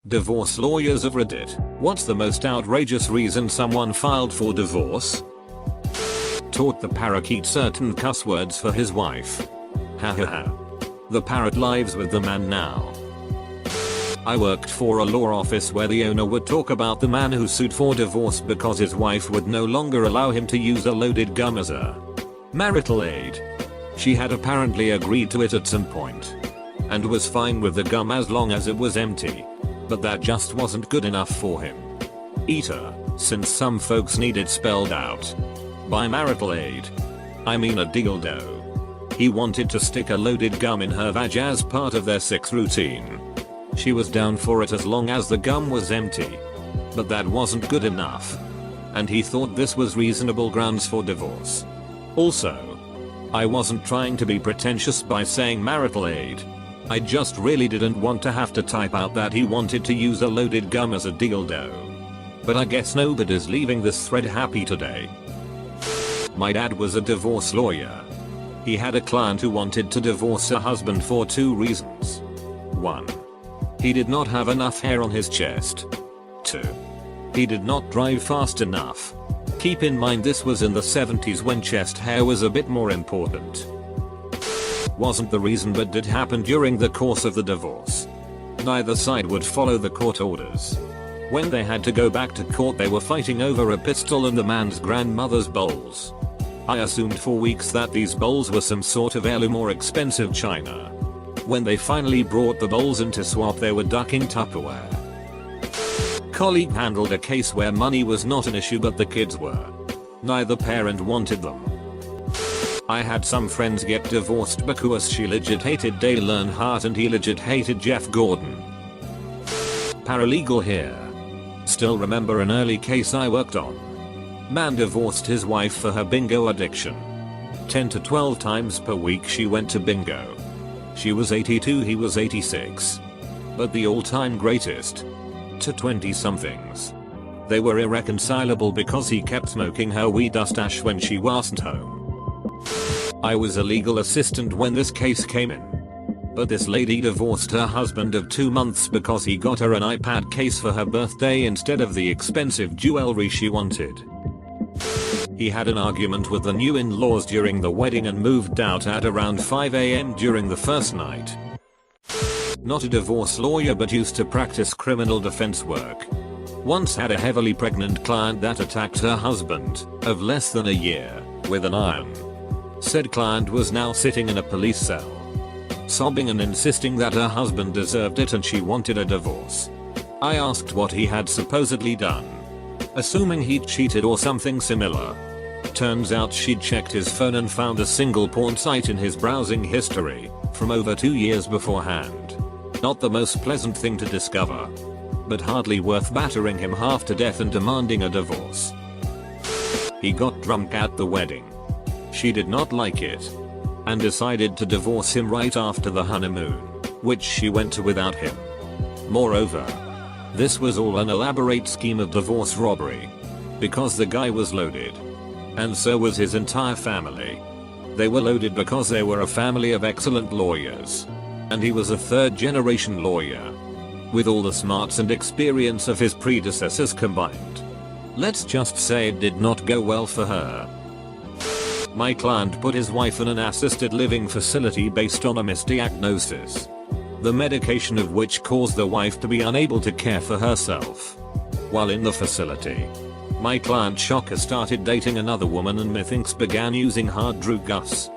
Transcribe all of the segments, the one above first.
Divorce lawyers of Reddit. What's the most outrageous reason someone filed for divorce? Taught the parakeet certain cuss words for his wife. Hahaha. The parrot lives with the man now. I worked for a law office where the owner would talk about the man who sued for divorce because his wife would no longer allow him to use a loaded gun as a marital aid. She had apparently agreed to it at some point and was fine with the gum as long as it was empty. But that just wasn't good enough for him. Eater, since some folks need it spelled out. By marital aid, I mean a dildo. He wanted to stick a loaded gum in her vag as part of their sex routine. She was down for it as long as the gum was empty. But that wasn't good enough. And he thought this was reasonable grounds for divorce. Also, I wasn't trying to be pretentious by saying marital aid. I just really didn't want to have to type out that he wanted to use a loaded gum as a dildo. But I guess nobody's leaving this thread happy today. My dad was a divorce lawyer. He had a client who wanted to divorce her husband for 2 reasons. 1. He did not have enough hair on his chest. 2. He did not drive fast enough. Keep in mind this was in the 70s when chest hair was a bit more important. Wasn't the reason but did happen during the course of the divorce. Neither side would follow the court orders. When they had to go back to court they were fighting over a pistol and the man's grandmother's bowls. I assumed for weeks that these bowls were some sort of heirloom or expensive china. When they finally brought the bowls in to swap they were ducking Tupperware. Colleague handled a case where money was not an issue but the kids were. Neither parent wanted them. I had some friends get divorced because she legit hated Dale Earnhardt and he legit hated Jeff Gordon. Paralegal here. Still remember an early case I worked on. Man divorced his wife for her bingo addiction. 10 to 12 times per week she went to bingo. She was 82, he was 86. But the all-time greatest. To 20 somethings. They were irreconcilable because he kept smoking her weed mustache when she wasn't home. I was a legal assistant when this case came in. But this lady divorced her husband of 2 months because he got her an iPad case for her birthday instead of the expensive jewelry she wanted. He had an argument with the new in-laws during the wedding and moved out at around 5 AM during the first night. Not a divorce lawyer but used to practice criminal defense work. Once had a heavily pregnant client that attacked her husband, of less than a year, with an iron. Said client was now sitting in a police cell, sobbing and insisting that her husband deserved it and she wanted a divorce. I asked what he had supposedly done, assuming he'd cheated or something similar. Turns out she'd checked his phone and found a single porn site in his browsing history, from over 2 years beforehand. Not the most pleasant thing to discover, but hardly worth battering him half to death and demanding a divorce. He got drunk at the wedding. She did not like it and decided to divorce him right after the honeymoon, which she went to without him. Moreover, this was all an elaborate scheme of divorce robbery, because the guy was loaded, and so was his entire family. They were loaded because they were a family of excellent lawyers, and he was a 3rd-generation lawyer, with all the smarts and experience of his predecessors combined. Let's just say it did not go well for her. My client put his wife in an assisted living facility based on a misdiagnosis, the medication of which caused the wife to be unable to care for herself. While in the facility, my client shocker started dating another woman and methinks began using hard drugs.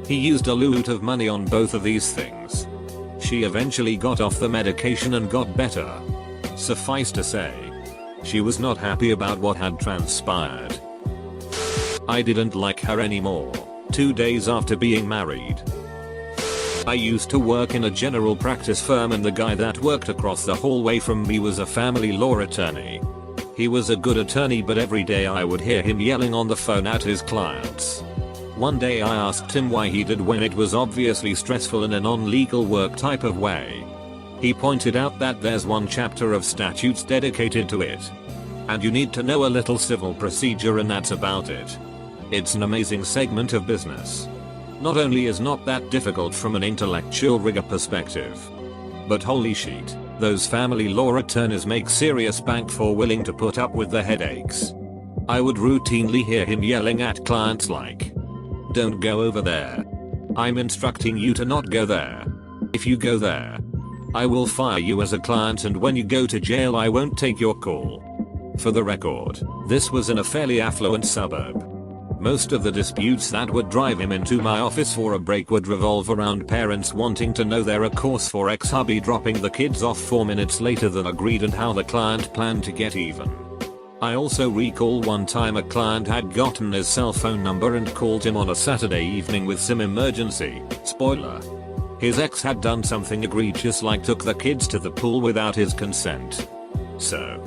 He used a loot of money on both of these things. She eventually got off the medication and got better. Suffice to say, she was not happy about what had transpired. I didn't like her anymore, 2 days after being married. I used to work in a general practice firm and the guy that worked across the hallway from me was a family law attorney. He was a good attorney but every day I would hear him yelling on the phone at his clients. One day I asked him why he did when it was obviously stressful in a non-legal work type of way. He pointed out that there's one chapter of statutes dedicated to it. And you need to know a little civil procedure and that's about it. It's an amazing segment of business. Not only is not that difficult from an intellectual rigor perspective, but holy shit, Those family law attorneys make serious bank for willing to put up with the headaches. I would routinely hear him yelling at clients like, "Don't go over there. I'm instructing you to not go there. If you go there, I will fire you as a client, and when you go to jail I won't take your call." For the record, this was in a fairly affluent suburb. Most of the disputes that would drive him into my office for a break would revolve around parents wanting to know their course for ex-hubby dropping the kids off 4 minutes later than agreed and how the client planned to get even. I also recall one time a client had gotten his cell phone number and called him on a Saturday evening with some emergency. Spoiler. His ex had done something egregious like took the kids to the pool without his consent. So,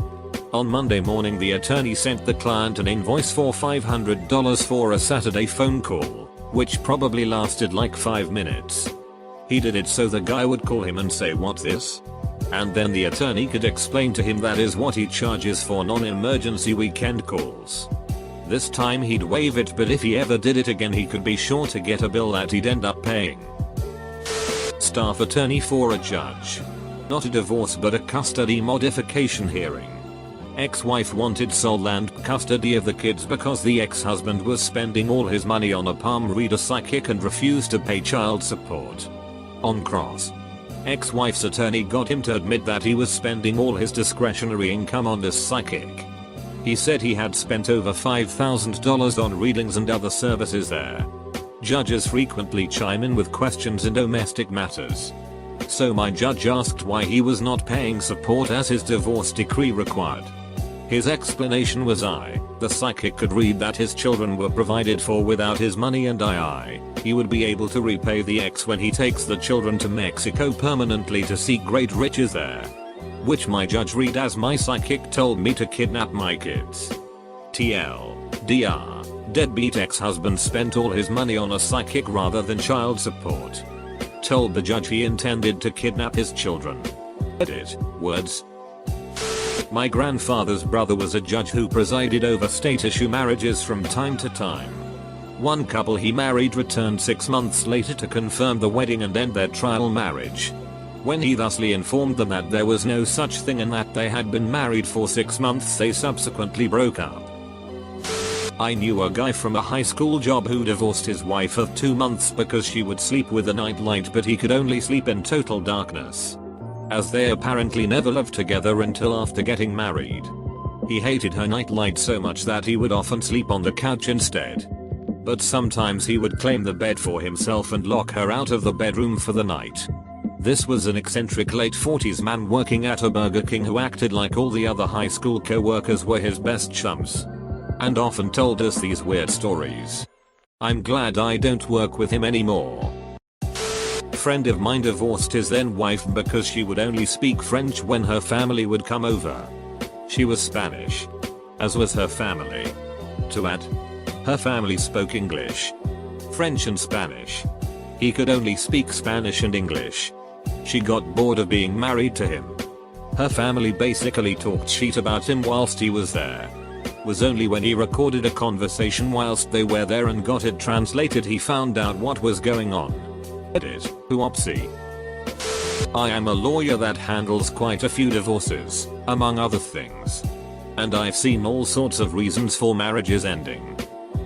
on Monday morning the attorney sent the client an invoice for $500 for a Saturday phone call, which probably lasted like 5 minutes. He did it so the guy would call him and say, "What's this?" And then the attorney could explain to him that is what he charges for non-emergency weekend calls. This time he'd waive it, but if he ever did it again he could be sure to get a bill that he'd end up paying. Staff attorney for a judge. Not a divorce but a custody modification hearing. Ex-wife wanted sole land custody of the kids because the ex-husband was spending all his money on a palm reader psychic and refused to pay child support. On cross, ex-wife's attorney got him to admit that he was spending all his discretionary income on this psychic. He said he had spent over $5,000 on readings and other services there. Judges frequently chime in with questions in domestic matters. So my judge asked why he was not paying support as his divorce decree required. His explanation was the psychic could read that his children were provided for without his money and he would be able to repay the ex when he takes the children to Mexico permanently to seek great riches there. Which my judge read as my psychic told me to kidnap my kids. TLDR, deadbeat ex-husband spent all his money on a psychic rather than child support. Told the judge he intended to kidnap his children. Edit, words. My grandfather's brother was a judge who presided over state issue marriages from time to time. One couple he married returned 6 months later to confirm the wedding and end their trial marriage. When he thusly informed them that there was no such thing and that they had been married for 6 months, they subsequently broke up. I knew a guy from a high school job who divorced his wife of 2 months because she would sleep with a nightlight but he could only sleep in total darkness. As they apparently never lived together until after getting married. He hated her nightlight so much that he would often sleep on the couch instead. But sometimes he would claim the bed for himself and lock her out of the bedroom for the night. This was an eccentric late 40s man working at a Burger King who acted like all the other high school co-workers were his best chums. And often told us these weird stories. I'm glad I don't work with him anymore. Friend of mine divorced his then wife because she would only speak French when her family would come over. She was Spanish, as was her family. To add, her family spoke English, French and Spanish. He could only speak Spanish and English. She got bored of being married to him. Her family basically talked shit about him whilst he was there. Was only when he recorded a conversation whilst they were there and got it translated he found out what was going on. Edit, whoopsie. I am a lawyer that handles quite a few divorces, among other things. And I've seen all sorts of reasons for marriages ending.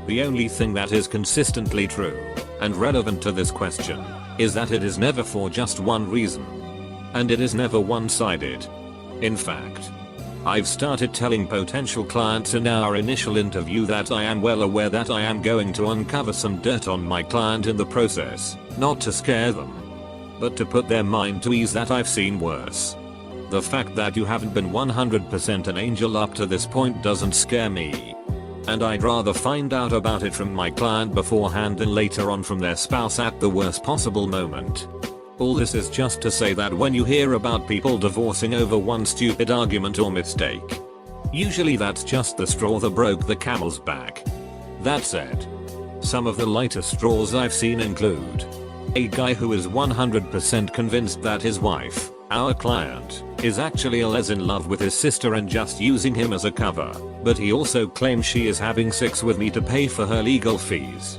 The only thing that is consistently true, and relevant to this question, is that it is never for just one reason. And it is never one-sided. In fact, I've started telling potential clients in our initial interview that I am well aware that I am going to uncover some dirt on my client in the process, not to scare them, but to put their mind to ease that I've seen worse. The fact that you haven't been 100% an angel up to this point doesn't scare me. And I'd rather find out about it from my client beforehand than later on from their spouse at the worst possible moment. All this is just to say that when you hear about people divorcing over one stupid argument or mistake, usually that's just the straw that broke the camel's back. That said, some of the lighter straws I've seen include a guy who is 100% convinced that his wife, our client, is actually as in love with his sister and just using him as a cover, but he also claims she is having sex with me to pay for her legal fees.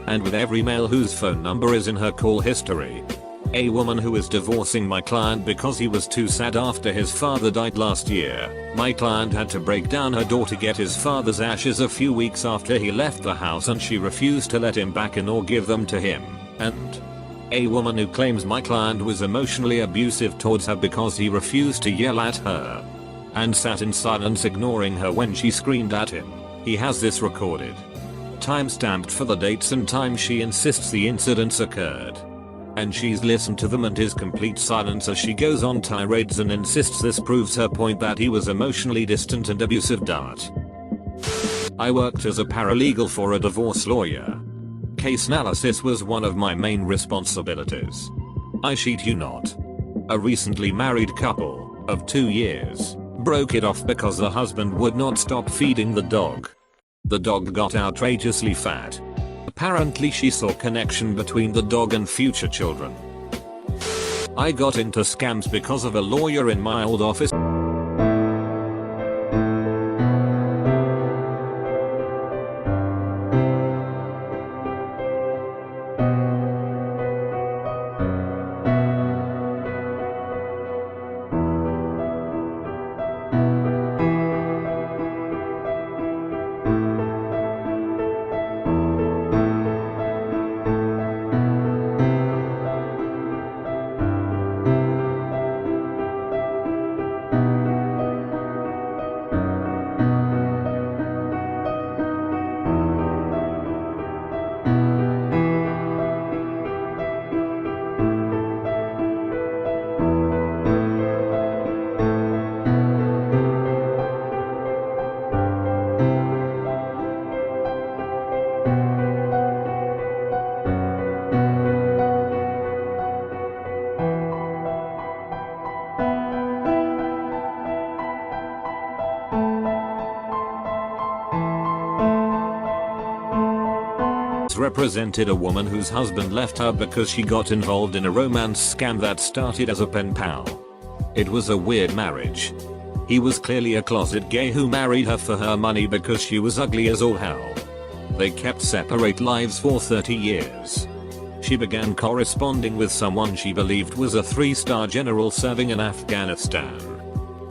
And with every male whose phone number is in her call history. A woman who is divorcing my client because he was too sad after his father died last year. My client had to break down her door to get his father's ashes a few weeks after he left the house and she refused to let him back in or give them to him. And a woman who claims my client was emotionally abusive towards her because he refused to yell at her and sat in silence ignoring her when she screamed at him. He has this recorded, time-stamped for the dates and time she insists the incidents occurred. And she's listened to them and his complete silence as she goes on tirades and insists this proves her point that he was emotionally distant and abusive. I worked as a paralegal for a divorce lawyer. Case analysis was one of my main responsibilities. I shit you not. A recently married couple of 2 years broke it off because the husband would not stop feeding the dog. The dog got outrageously fat. Apparently she saw connection between the dog and future children. I got into scams because of a lawyer in my old office. Represented a woman whose husband left her because she got involved in a romance scam that started as a pen pal. It was a weird marriage. He was clearly a closet gay who married her for her money because she was ugly as all hell. They kept separate lives for 30 years. She began corresponding with someone she believed was a 3-star general serving in Afghanistan.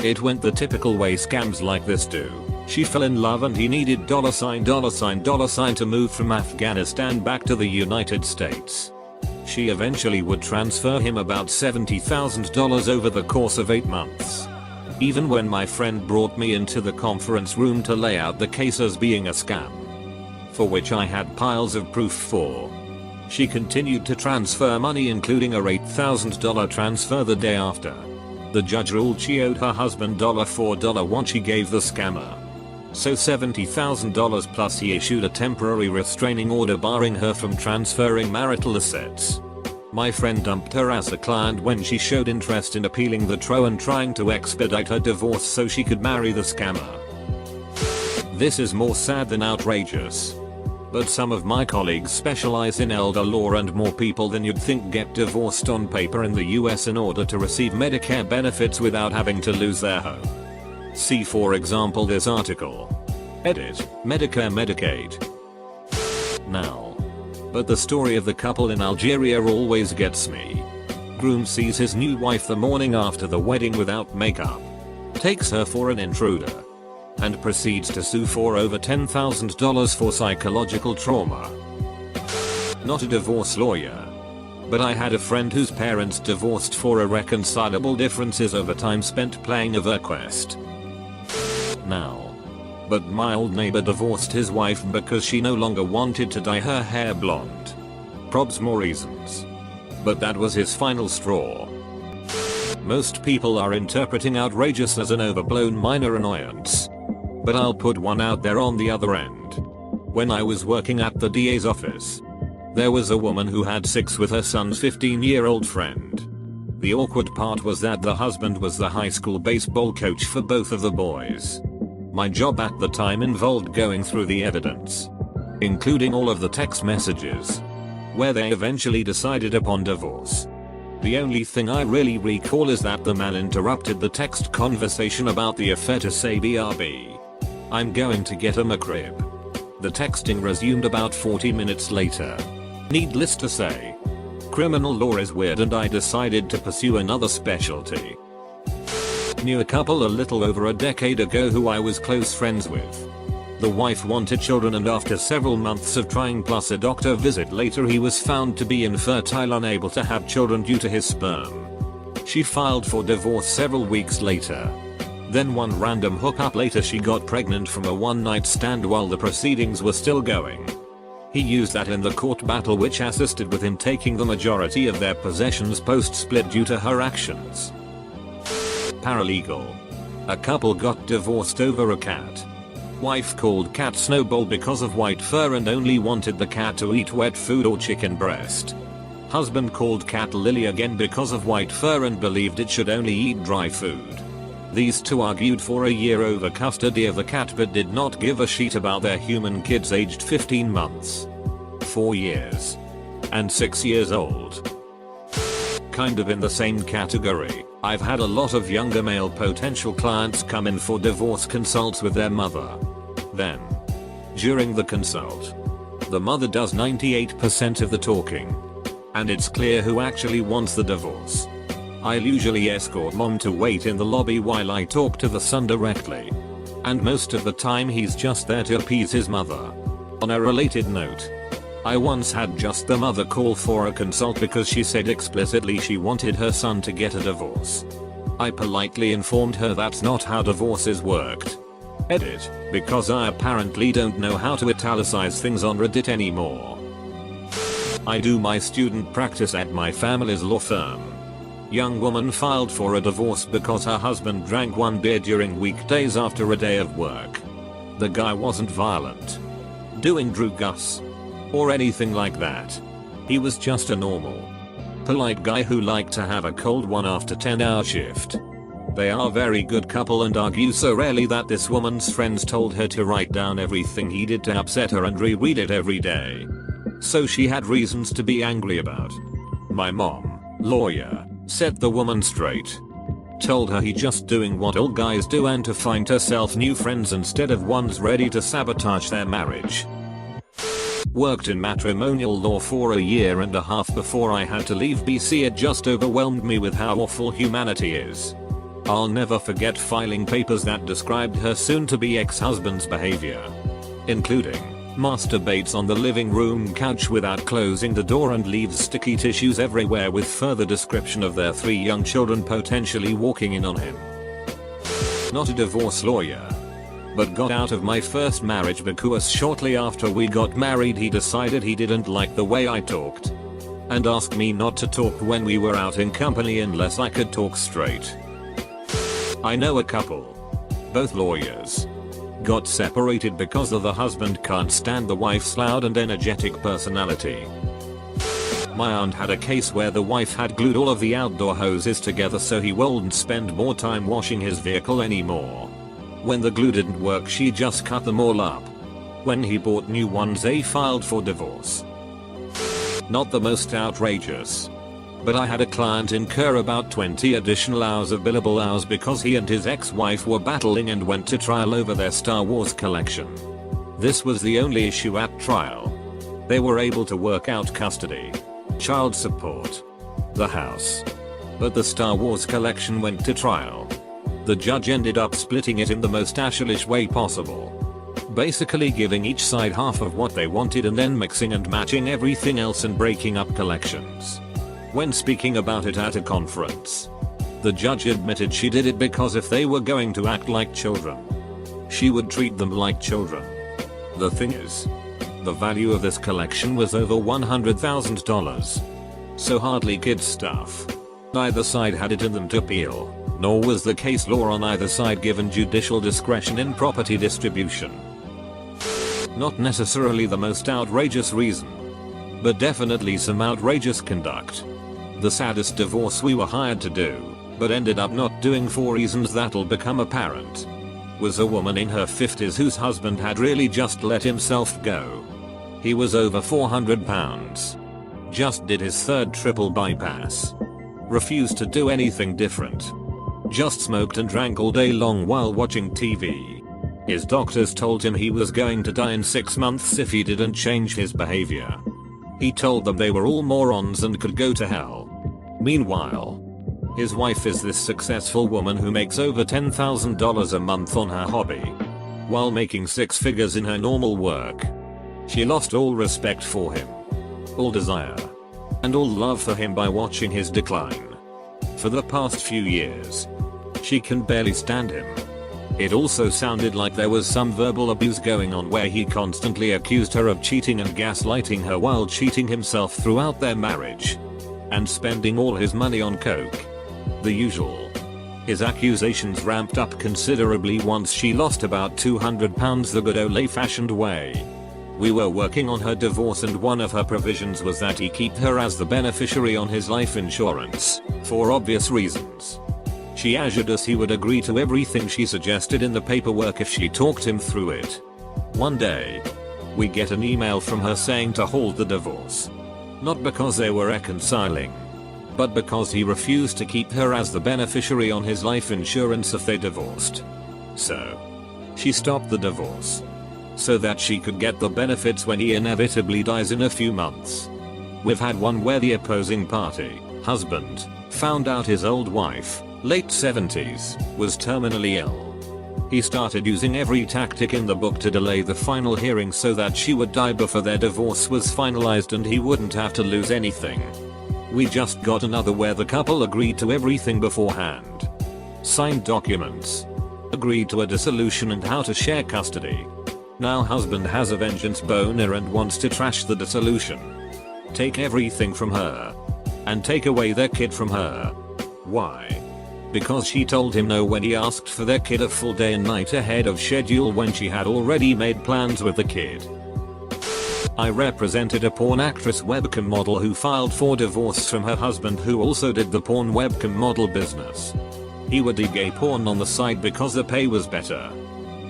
It went the typical way scams like this do. She fell in love and he needed $$ to move from Afghanistan back to the United States. She eventually would transfer him about $70,000 over the course of 8 months. Even when my friend brought me into the conference room to lay out the case as being a scam, for which I had piles of proof for, she continued to transfer money, including a $8,000 transfer the day after. The judge ruled she owed her husband $4 once she gave the scammer. So $70,000 plus he issued a temporary restraining order barring her from transferring marital assets. My friend dumped her as a client when she showed interest in appealing the TRO and trying to expedite her divorce so she could marry the scammer. This is more sad than outrageous. But some of my colleagues specialize in elder law and more people than you'd think get divorced on paper in the US in order to receive Medicare benefits without having to lose their home. See for example this article. Edit, Medicare Medicaid. Now. But the story of the couple in Algeria always gets me. Groom sees his new wife the morning after the wedding without makeup, takes her for an intruder, and proceeds to sue for over $10,000 for psychological trauma. Not a divorce lawyer, but I had a friend whose parents divorced for irreconcilable differences over time spent playing EverQuest. Now. But my old neighbor divorced his wife because she no longer wanted to dye her hair blonde. Probs more reasons. But that was his final straw. Most people are interpreting outrageous as an overblown minor annoyance. But I'll put one out there on the other end. When I was working at the DA's office, there was a woman who had sex with her son's 15-year-old friend. The awkward part was that the husband was the high school baseball coach for both of the boys. My job at the time involved going through the evidence, including all of the text messages, where they eventually decided upon divorce. The only thing I really recall is that the man interrupted the text conversation about the affair to say BRB. I'm going to get a McRib. The texting resumed about 40 minutes later. Needless to say, criminal law is weird and I decided to pursue another specialty. Knew a couple a little over a decade ago who I was close friends with. The wife wanted children and after several months of trying plus a doctor visit later he was found to be infertile, unable to have children due to his sperm. She filed for divorce several weeks later. Then one random hookup later she got pregnant from a one-night stand while the proceedings were still going. He used that in the court battle, which assisted with him taking the majority of their possessions post-split due to her actions. Paralegal. A couple got divorced over a cat. Wife called cat Snowball because of white fur and only wanted the cat to eat wet food or chicken breast. Husband called cat Lily again because of white fur and believed it should only eat dry food. These two argued for a year over custody of the cat but did not give a shit about their human kids aged 15 months, 4 years, and 6 years old. Kind of in the same category, I've had a lot of younger male potential clients come in for divorce consults with their mother. Then, during the consult, the mother does 98% of the talking. And it's clear who actually wants the divorce. I'll usually escort mom to wait in the lobby while I talk to the son directly. And most of the time he's just there to appease his mother. On a related note, I once had just the mother call for a consult because she said explicitly she wanted her son to get a divorce. I politely informed her that's not how divorces worked. Edit, because I apparently don't know how to italicize things on Reddit anymore. I do my student practice at my family's law firm. Young woman filed for a divorce because her husband drank one beer during weekdays after a day of work. The guy wasn't violent, doing drugs, or anything like that. He was just a normal, polite guy who liked to have a cold one after 10-hour shift. They are a very good couple and argue so rarely that this woman's friends told her to write down everything he did to upset her and reread it every day. So she had reasons to be angry about. My mom, lawyer, set the woman straight. Told her he just doing what all guys do and to find herself new friends instead of ones ready to sabotage their marriage. Worked in matrimonial law for a year and a half before I had to leave BC. It just overwhelmed me with how awful humanity is. I'll never forget filing papers that described her soon-to-be ex-husband's behavior, including masturbates on the living room couch without closing the door and leaves sticky tissues everywhere, with further description of their 3 young children potentially walking in on him. Not a divorce lawyer, but got out of my first marriage because shortly after we got married he decided he didn't like the way I talked and asked me not to talk when we were out in company unless I could talk straight. I know a couple, both lawyers, got separated because the husband can't stand the wife's loud and energetic personality. My aunt had a case where the wife had glued all of the outdoor hoses together so he wouldn't spend more time washing his vehicle anymore. When the glue didn't work she just cut them all up. When he bought new ones they filed for divorce. Not the most outrageous, but I had a client incur about 20 additional hours of billable hours because he and his ex-wife were battling and went to trial over their Star Wars collection. This was the only issue at trial. They were able to work out custody, child support, the house, but the Star Wars collection went to trial. The judge ended up splitting it in the most ashlish way possible, basically giving each side half of what they wanted and then mixing and matching everything else and breaking up collections. When speaking about it at a conference, the judge admitted she did it because if they were going to act like children, she would treat them like children. The thing is, the value of this collection was over $100,000. So hardly kid stuff. Neither side had it in them to appeal, nor was the case law on either side given judicial discretion in property distribution. Not necessarily the most outrageous reason, but definitely some outrageous conduct. The saddest divorce we were hired to do, but ended up not doing for reasons that'll become apparent, was a woman in her 50s whose husband had really just let himself go. He was over 400 pounds. Just did his 3rd triple bypass. Refused to do anything different. Just smoked and drank all day long while watching TV. His doctors told him he was going to die in 6 months if he didn't change his behavior. He told them they were all morons and could go to hell. Meanwhile, his wife is this successful woman who makes over $10,000 a month on her hobby, while making six figures in her normal work. She lost all respect for him, all desire, and all love for him by watching his decline. For the past few years, she can barely stand him. It also sounded like there was some verbal abuse going on where he constantly accused her of cheating and gaslighting her while cheating himself throughout their marriage, and spending all his money on coke. The usual. His accusations ramped up considerably once she lost about 200 pounds the good old-fashioned way. We were working on her divorce and one of her provisions was that he keep her as the beneficiary on his life insurance, for obvious reasons. She assured us he would agree to everything she suggested in the paperwork if she talked him through it. One day, we get an email from her saying to hold the divorce. Not because they were reconciling, but because he refused to keep her as the beneficiary on his life insurance if they divorced. So, she stopped the divorce, so that she could get the benefits when he inevitably dies in a few months. We've had one where the opposing party, husband, found out his old wife, late 70s, was terminally ill. He started using every tactic in the book to delay the final hearing so that she would die before their divorce was finalized and he wouldn't have to lose anything. We just got another where the couple agreed to everything beforehand. Signed documents. Agreed to a dissolution and how to share custody. Now husband has a vengeance boner and wants to trash the dissolution. Take everything from her. And take away their kid from her. Why? Because she told him no when he asked for their kid a full day and night ahead of schedule when she had already made plans with the kid. I represented a porn actress webcam model who filed for divorce from her husband who also did the porn webcam model business. He would do gay porn on the side because the pay was better.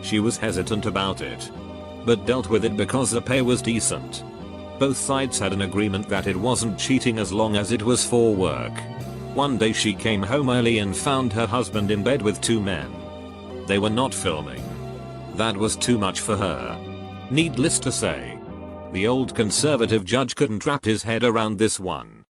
She was hesitant about it, but dealt with it because the pay was decent. Both sides had an agreement that it wasn't cheating as long as it was for work. One day she came home early and found her husband in bed with two men. They were not filming. That was too much for her. Needless to say, the old conservative judge couldn't wrap his head around this one.